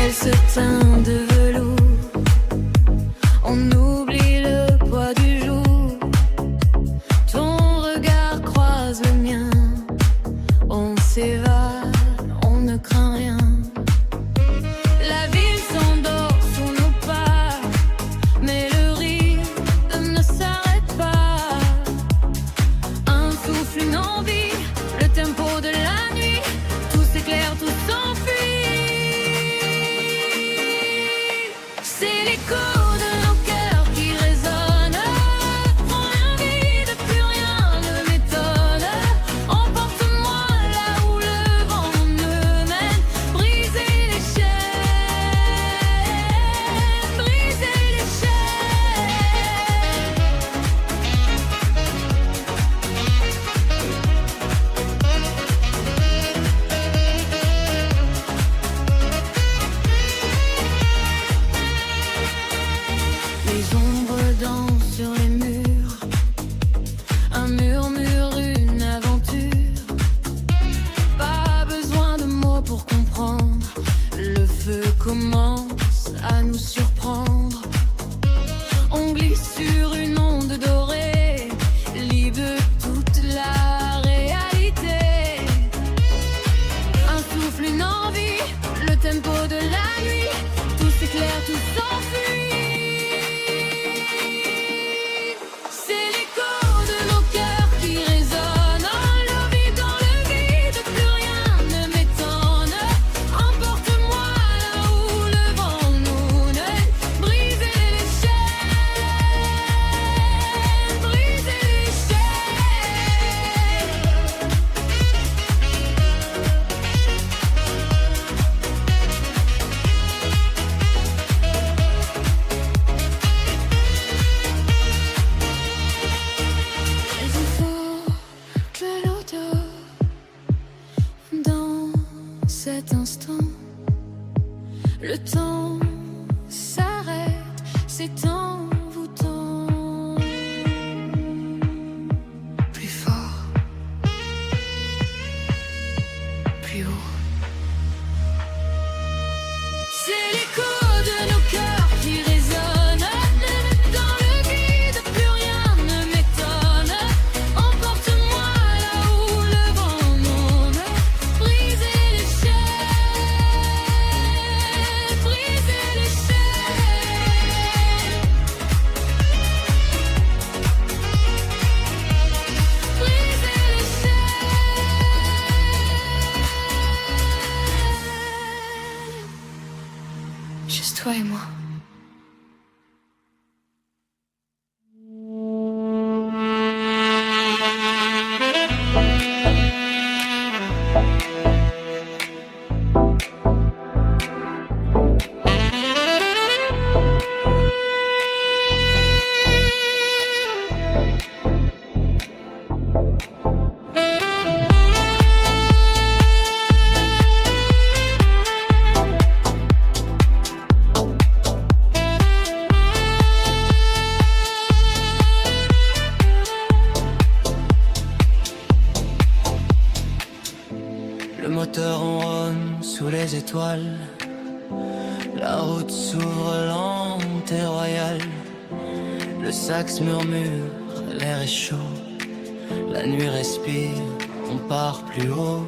Elle se teint de velours. On oublie le poids du jour. Ton regard croise le mien. On s'évade, on ne craint rien. La ville s'endort sous nos pas, mais le rythme ne s'arrête pas. Un souffle, une envie, le tempo de la nuit. Tout s'éclaire, tout s'enfuit. C'est l'écho de nos cœurs qui résonne. On l'invite, plus rien ne m'étonne. Emporte-moi là où le vent me mène. Briser les chaînes, briser les chaînes. Les ombres dansent sur les murs. Un murmure, une aventure. Pas besoin de mots pour comprendre. Le feu commence à nous surprendre. On glisse sur une onde dorée, libre de toute la réalité. Un souffle, une envie, le tempo de la nuit. Tout s'éclaire, tout s'enfuit. C'est l'écho de nos cœurs qui résonne. On le vit dans le vide, plus rien ne m'étonne. Emporte-moi là où le vent nous mène. Briser les chaînes, briser les chaînes. Elles évoquent l'odeur dans cet instant. Le temps s'arrête, c'est envoûtant. Plus fort, plus haut. C'est l'écho de nos cœurs qui résonne. Dans le vide, plus rien ne m'étonne. Emporte-moi là où le vent nous mène. Briser les chaînes, briser les chaînes. Briser les chaînes. Juste toi et moi. Le moteur ronronne sous les étoiles. La route s'ouvre lente et royale. Le sax murmure, l'air est chaud. La nuit respire, on part plus haut.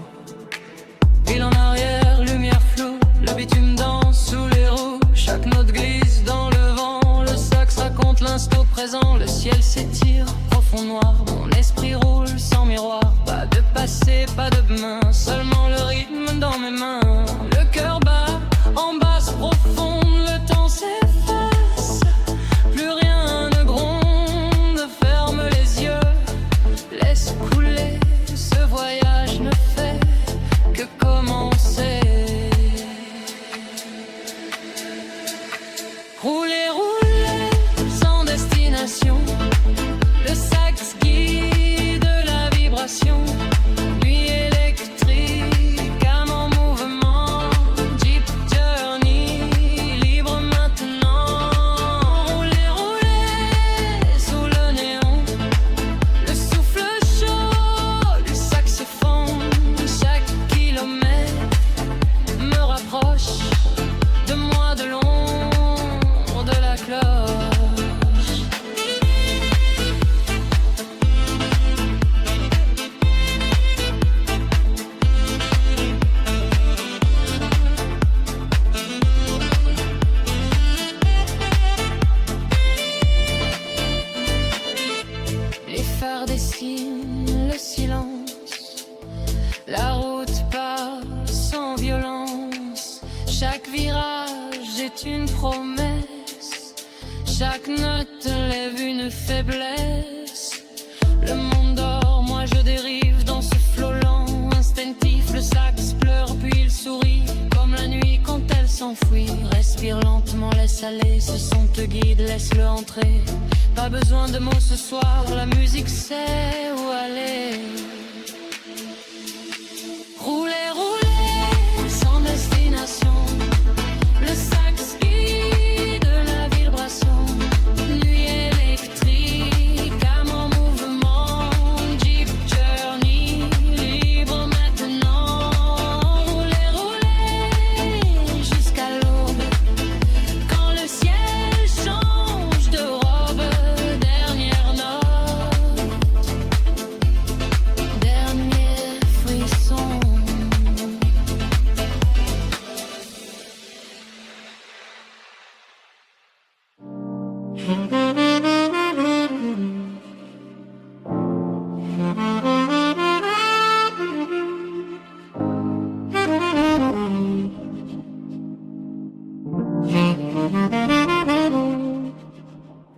Pile en arrière, lumière floue. Le bitume danse sous les roues. Chaque note glisse dans le vent. Le sax raconte l'instant présent. Le ciel s'étire, profond noir. Mon esprit roule sans miroir. Pas de passé, pas de demain. Seulement le rythme dans mes mains. Le cœur bat en basse profonde. Le temps s'efface. Plus rien ne gronde. Ferme les yeux. Laisse couler. Ce voyage ne fait que commencer. Rouler, rouler sans destination. Le sax guide la vibration. Nuit électrique, âme en mouvement. Jeep journey, libre maintenant. Rouler, rouler sous le néon. Le souffle chaud du saxophone. Chaque kilomètre est une promesse. Chaque note lève une faiblesse. Le monde dort, moi je dérive dans ce flot lent, instinctif. Le sax pleure puis il sourit, comme la nuit quand elle s'enfuit. Respire lentement, laisse aller, ce son te guide, laisse-le entrer. Pas besoin de mots ce soir, la musique sait où aller. Rouler, rouler, sans destination. Le sax guide la vibration. Nuit électrique, âme en mouvement. Jeep Journey, libre maintenant. Rouler, rouler, jusqu'à l'aube. Quand le ciel change de robe. Dernière note, dernier frisson.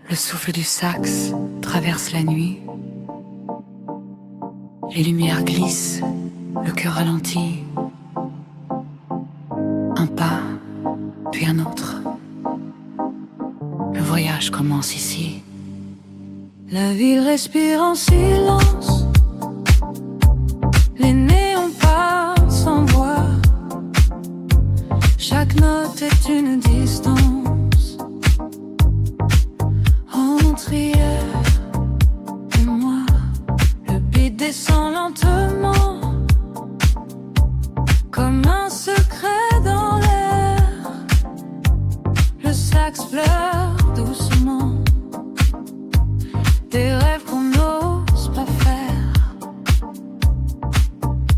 Le souffle du sax traverse la nuit. Les lumières glissent, le cœur ralentit. Un pas, puis un autre. Le voyage commence ici. La ville respire en silence. Les néons parlent sans voix. Chaque note est une distance entre hier et moi. Le beat descend lentement, comme un secret dans l'air. Le sax pleure doucement. Des rêves qu'on n'ose pas faire.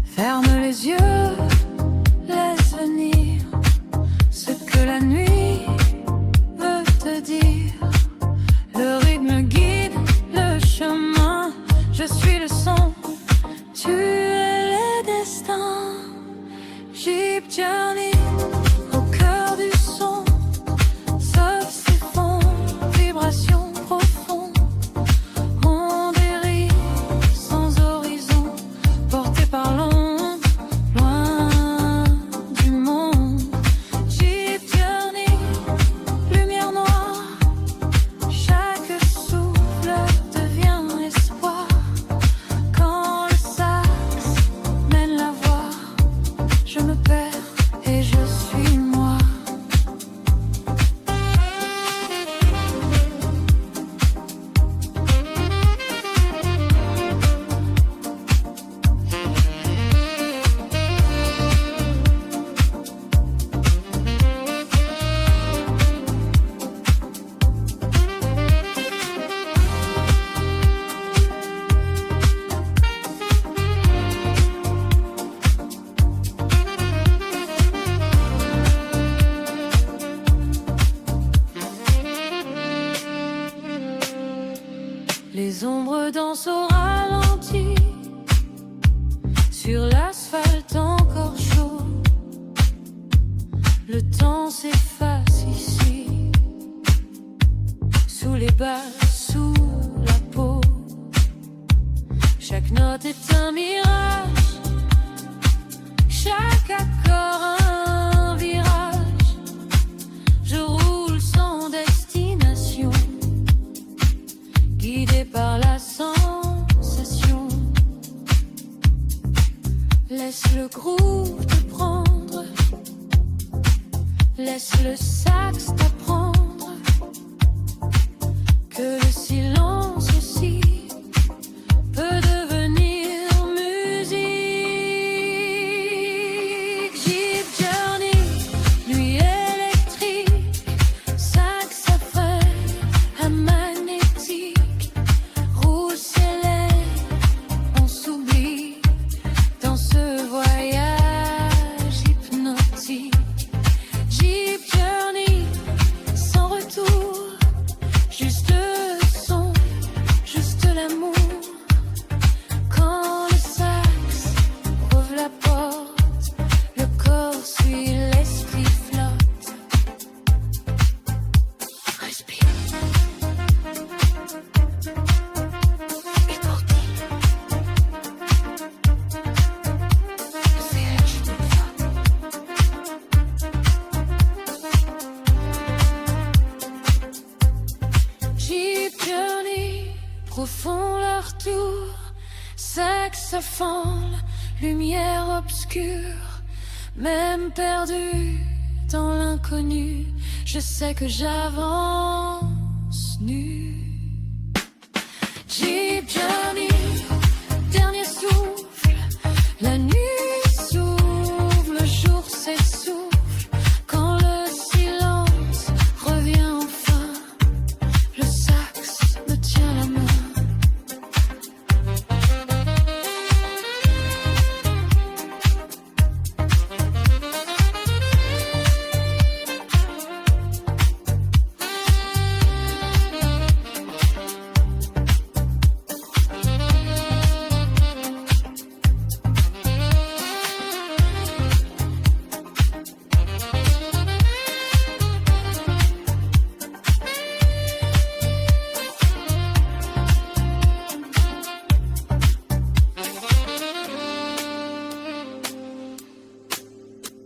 Ferme les yeux, laisse venir ce que la nuit veut te dire. Le rythme guide le chemin. Je suis le son, tu es le destin. Jeep Journey, au cœur du son. Sauf ses fonds, vibrations profondes. On dérive sans horizon, porté par l'onde, loin du monde. Jeep Journey, lumière noire. Chaque souffle devient espoir. Quand le sax mène la voix, je me perds et je suis moi. Les ombres dansent au ralenti sur l'asphalte encore chaud. Le temps s'efface ici, sous les balles, sous la peau. Chaque note est un mirage, chaque accord un virage. Je roule sans destination, guidé par la sensation. Laisse le groove te prendre, laisse le sax t'apprendre que le silence aussi peut devenir musique. Jeep Journey, nuit électrique, sax à feuille, à magnétique. Rouge célèbre, on s'oublie dans ce voyage hypnotique. Jeep Journey, Saxophone, lumière obscure, même perdu dans l'inconnu, je sais que j'avance nu. Jeep Journey, dernier souffle, la nuit s'ouvre, le jour s'essouffle, quand le silence revient enfin, le sax me tient la main.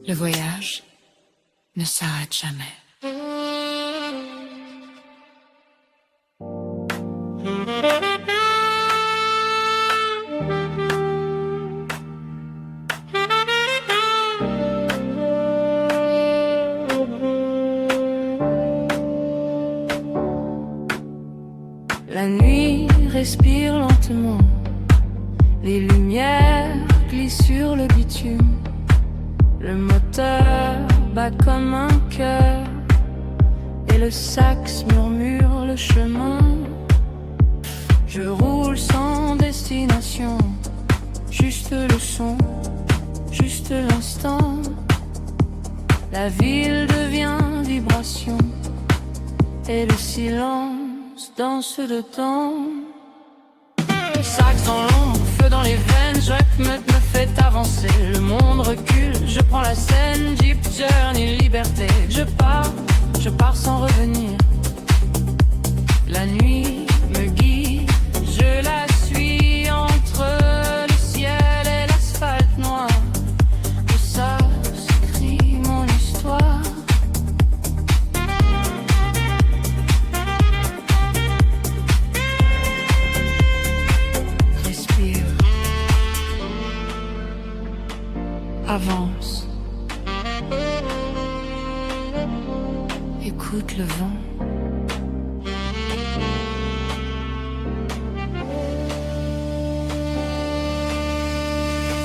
Le voyage ne s'arrête jamais. La nuit respire lentement, les lumières glissent sur le bitume. Le moteur bat comme un cœur et le sax murmure le chemin. Je roule sans destination, juste le son, juste l'instant. La ville devient vibration et le silence danse dedans. Sax dans l'ombre, feu dans les veines, je me fait avancer. Le monde recule, je prends la scène. Jeep Journey, liberté. Je pars sans revenir. La nuit me guide, je la suis entre le ciel et l'asphalte noir. Le sax écrit mon histoire. Avance. Écoute le vent.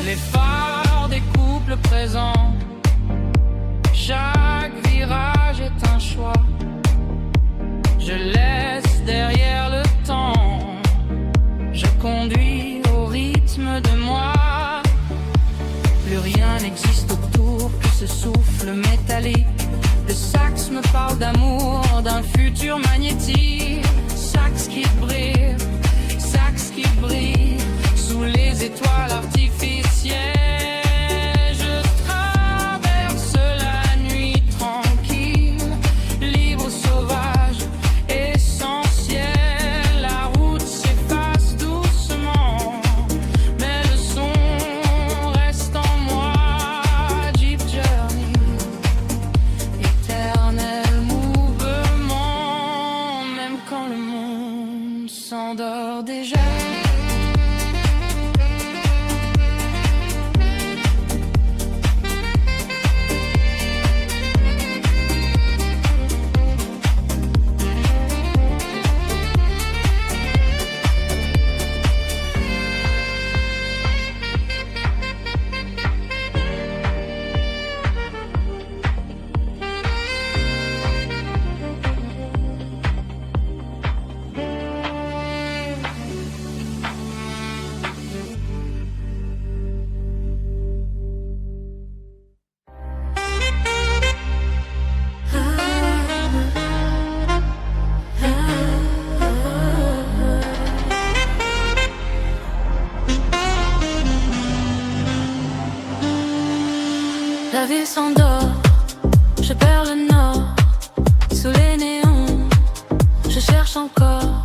Les phares découpent le présent. Chaque virage est un choix. Je laisse derrière le temps. Je conduis au rythme de moi. Plus rien n'existe autour que ce souffle métallique. Le sax me parle d'amour, d'un futur magnétique. Sax qui brille sous les étoiles artificielles. Je traverse la nuit tranquille, libre, sauvage, essentiel. La route s'efface doucement, mais le son reste en moi. Jeep Journey, éternel mouvement, même quand le monde s'endort déjà. La ville s'endort, je perds le nord. Sous les néons, je cherche encore.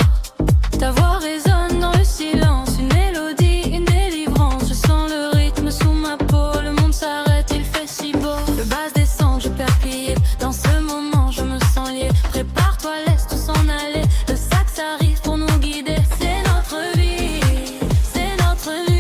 Ta voix résonne dans le silence, une mélodie, une délivrance. Je sens le rythme sous ma peau, le monde s'arrête, il fait si beau. Le bass descend, je perds pied. Dans ce moment, je me sens lié. Prépare-toi, laisse tout s'en aller. Le sax arrive pour nous guider. C'est notre vie, c'est notre vie.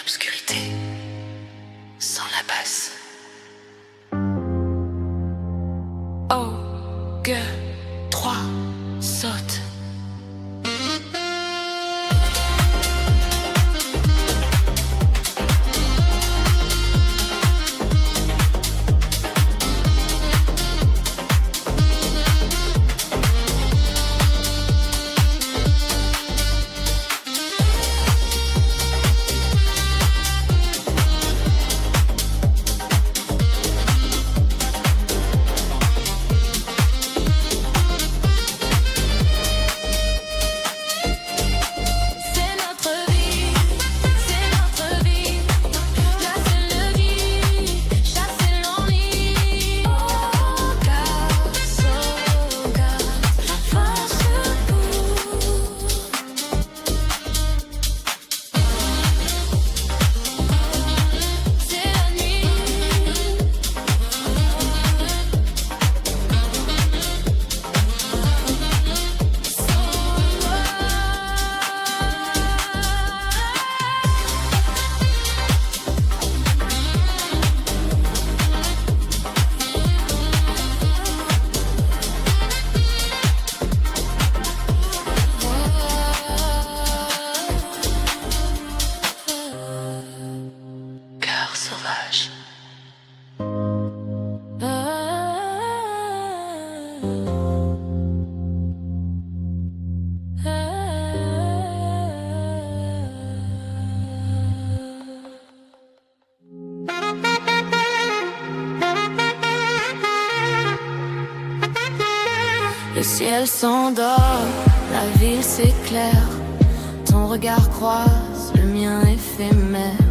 l'obscurité, sans la basse. Oh, que 3 saute. Le ciel s'endort, la ville s'éclaire. Ton regard croise le mien éphémère.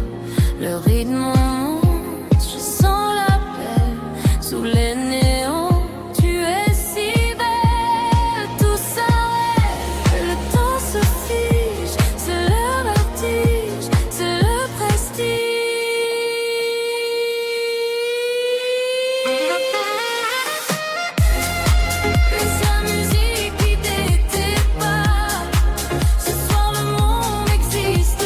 Le rythme monte, je sens l'appel. Sous les néons, tu es si belle. Tout s'arrête, le temps se fige. C'est le vertige, c'est le prestige. Existe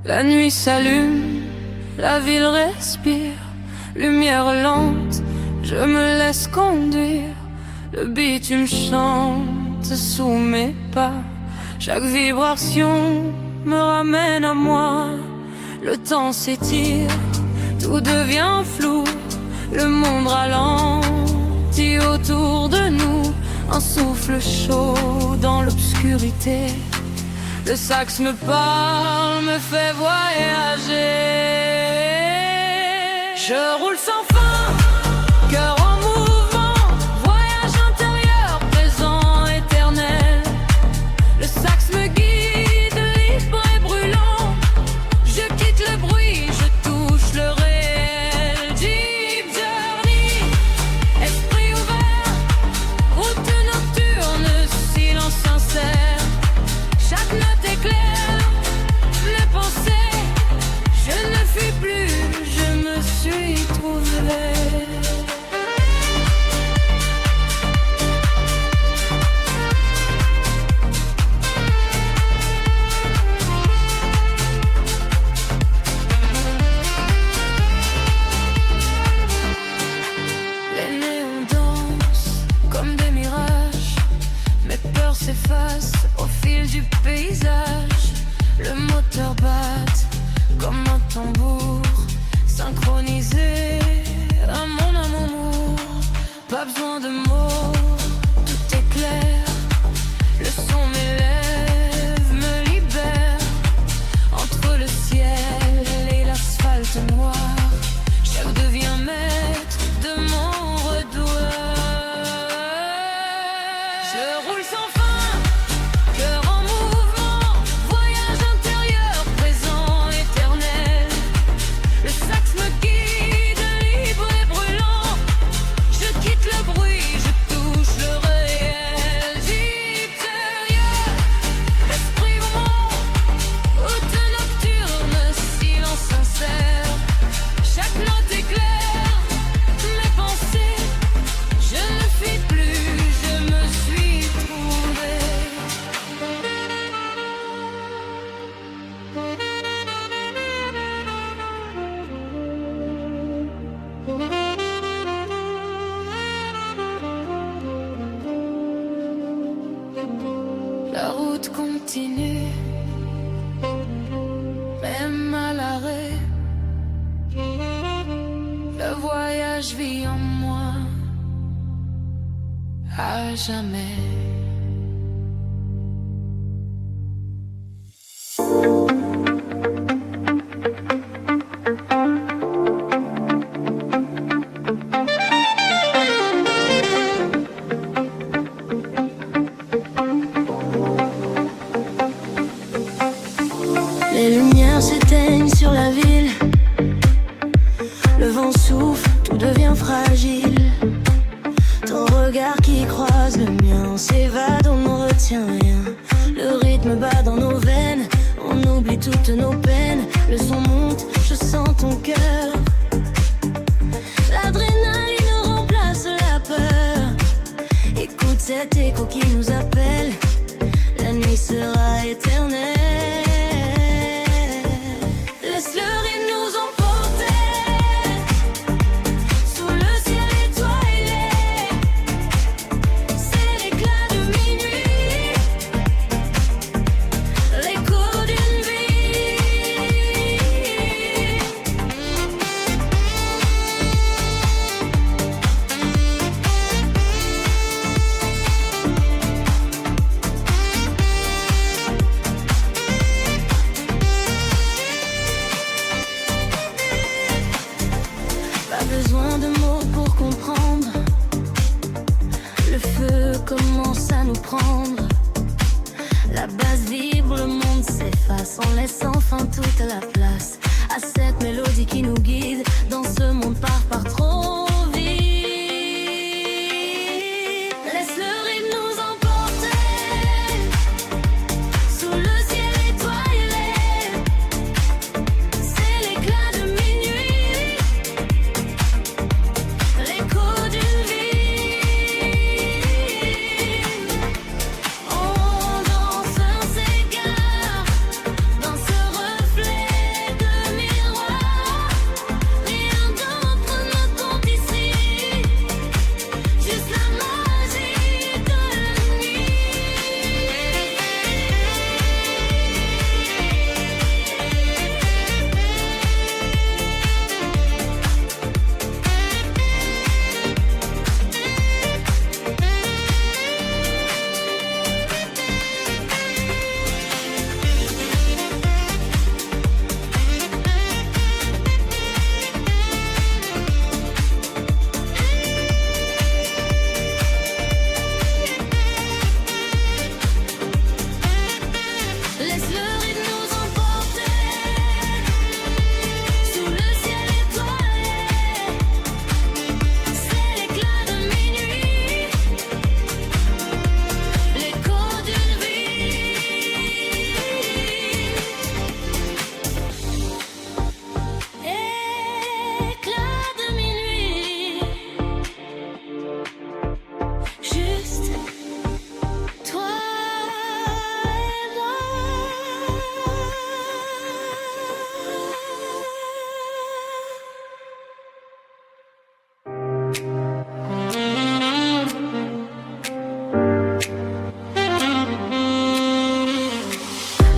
La nuit s'allume, la ville respire, lumière lente, je me laisse conduire. Le bitume chante sous mes pas, chaque vibration me ramène à moi. Le temps s'étire, tout devient flou, le monde ralentit autour de nous. Un souffle chaud dans l'obscurité, le sax me parle, me fait voyager. Je roule sans fin, cœur en mouvement, voyage intérieur, présent, éternel. Le sax me guide, libre et brûlant. Je quitte le bruit, je touche le réel. Deep journey, esprit ouvert, route nocturne, silence sincère. Chaque note est claire, mes pensées, je ne fuis plus, je me suis trouvée. Les néons dansent comme des mirages, mes peurs s'effacent au fil du paysage. Le moteur bat comme un tambour, synchronisé à mon amour. Pas besoin de mots, tout est clair. Le son m'élève, me libère. Entre le ciel et l'asphalte noir, je deviens maître de mon redoueur. Je roule sans fin, cœur en mouvement, voyage intérieur, présent, éternel. Le sax me guide, libre et brûlant. Je quitte le bruit, je touche le réel. Deep intérieur, l'esprit mouvant, route nocturne, silence sincère. Chaque note est claire, mes pensées, je ne fuis plus, je me suis trouvée. La route continue, même à l'arrêt. Le voyage vit en moi à jamais. Les lumières s'éteignent sur la ville, le vent souffle, tout devient fragile. Ton regard qui croise le mien s'évade, on ne retient rien. Le rythme bat dans nos veines, on oublie toutes nos peines. Le son monte, je sens ton cœur. L'adrénaline remplace la peur. Écoute cet écho qui nous appelle, la nuit sera éternelle. Laisse le rythme nous emporter sous le ciel étoilé. C'est l'éclat de minuit, l'écho d'une vie.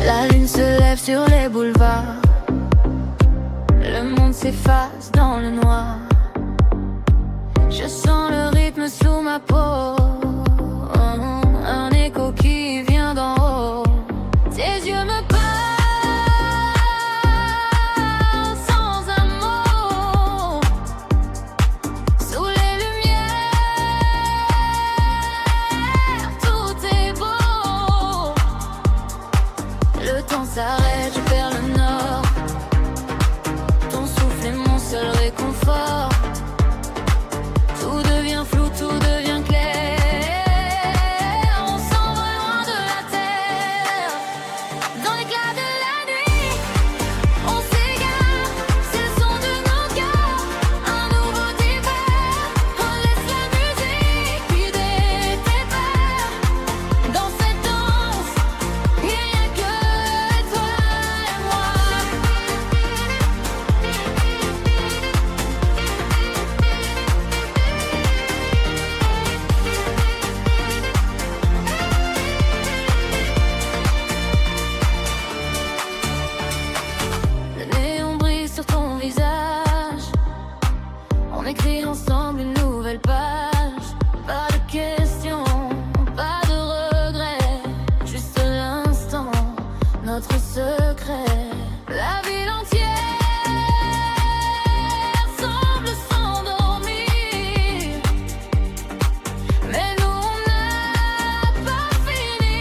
La lune se lève sur les boulevards. Le monde s'efface dans le noir. Je sens le rythme sous ma peau. Un écho qui vient d'en haut. Tes yeux me parlent sans un mot. Sous les lumières, tout est beau. Le temps s'arrête, je perds le nord. Ton souffle est mon seul réconfort. Tout devient flou, tout devient clair. On s'envole loin de la terre. Dans l'éclat de la nuit, on s'égare. C'est le son de nos cœurs. Un nouveau départ. On laisse la musique guider tes peurs. Dans cette danse, il n'y a que toi et moi. Le néon brille sur ton visage. On écrit ensemble une nouvelle page. Pas de questions, pas de regrets. Juste l'instant, notre secret. La ville entière semble s'endormir. Mais nous, on n'a pas fini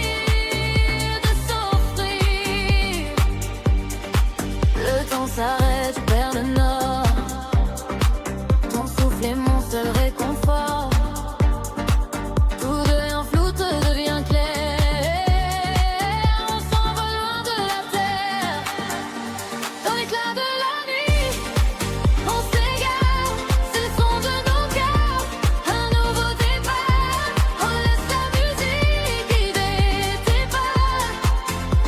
de s'offrir. Le temps s'arrête, je perds le nord. Ton souffle est mon seul réconfort. Tout devient flou, tout devient clair. On s'envole loin de la terre. Dans l'éclat de la nuit, on s'égare. C'est le son de nos cœurs. Un nouveau départ. On laisse la musique guider tes pas.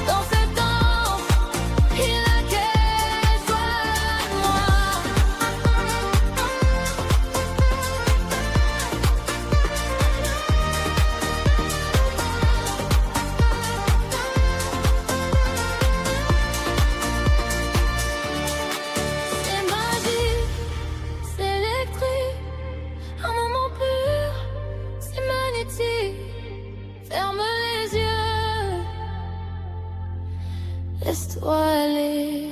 Dans cette danse, il n'y a que toi et moi. C'est magique, c'est électrique. Un moment pur, c'est magnétique. Ferme les yeux, laisse-toi aller.